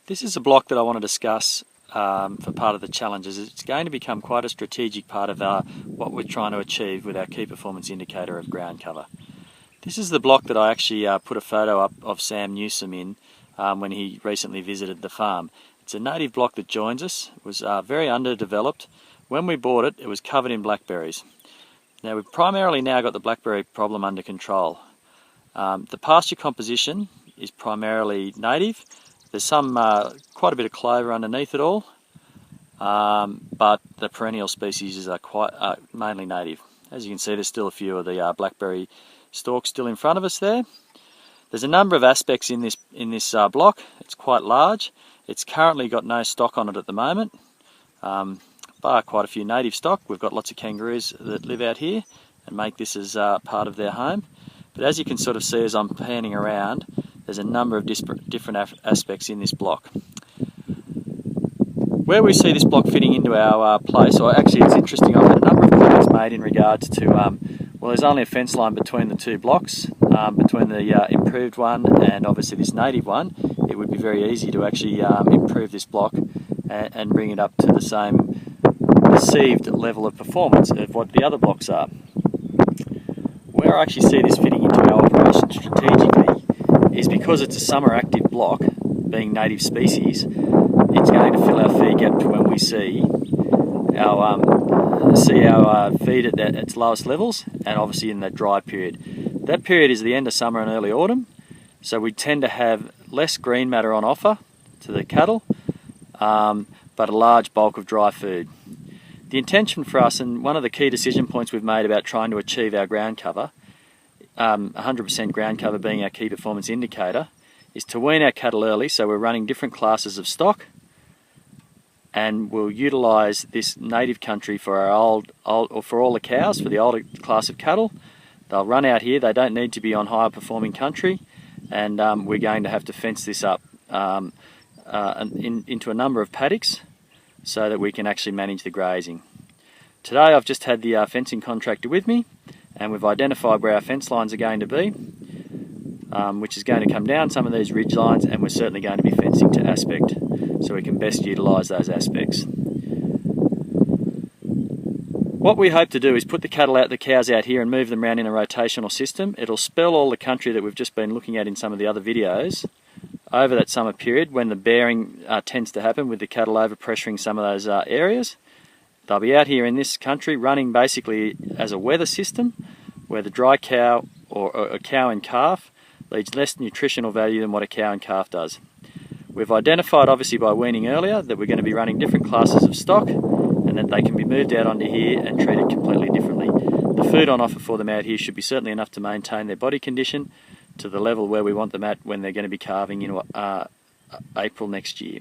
This is a block that I want to discuss for part of the challenges. It's going to become quite a strategic part of what we're trying to achieve with our key performance indicator of ground cover. This is the block that I actually put a photo up of Sam Newsom in when he recently visited the farm. It's a native block that joins us. It was very underdeveloped. When we bought it, it was covered in blackberries. Now we've primarily now got the blackberry problem under control. The pasture composition is primarily native. There's some quite a bit of clover underneath it all, but the perennial species are mainly native. As you can see, there's still a few of the blackberry stalks still in front of us there. There's a number of aspects in this block. It's quite large. It's currently got no stock on it at the moment, bar quite a few native stock. We've got lots of kangaroos that live out here and make this as part of their home. But as you can sort of see as I'm panning around, there's a number of different aspects in this block. Where we see this block fitting into our place, or actually it's interesting, I've had a number of comments made in regards to, well, there's only a fence line between the two blocks, between the improved one and obviously this native one. It would be very easy to actually improve this block and bring it up to the same perceived level of performance of what the other blocks are. Where I actually see this fitting into our operation strategically is because it's a summer active block, being native species, it's going to fill our feed gap to when we see our feed at its lowest levels, and obviously in that dry period. That period is the end of summer and early autumn, so we tend to have less green matter on offer to the cattle, but a large bulk of dry food. The intention for us, and one of the key decision points we've made about trying to achieve our ground cover, 100% ground cover being our key performance indicator, is to wean our cattle early, so we're running different classes of stock, and we'll utilise this native country for our for all the cows, for the older class of cattle. They'll run out here, they don't need to be on higher performing country, and we're going to have to fence this up into a number of paddocks so that we can actually manage the grazing. Today I've just had the fencing contractor with me, and we've identified where our fence lines are going to be, which is going to come down some of these ridge lines, and we're certainly going to be fencing to aspect so we can best utilise those aspects. What we hope to do is put the cows out here and move them around in a rotational system. It'll spell all the country that we've just been looking at in some of the other videos over that summer period when the bearing tends to happen with the cattle over pressuring some of those areas. They'll be out here in this country running basically as a weather system where the dry cow or a cow and calf leads less nutritional value than what a cow and calf does. We've identified obviously by weaning earlier that we're going to be running different classes of stock and that they can be moved out onto here and treated completely differently. The food on offer for them out here should be certainly enough to maintain their body condition to the level where we want them at when they're going to be calving in April next year.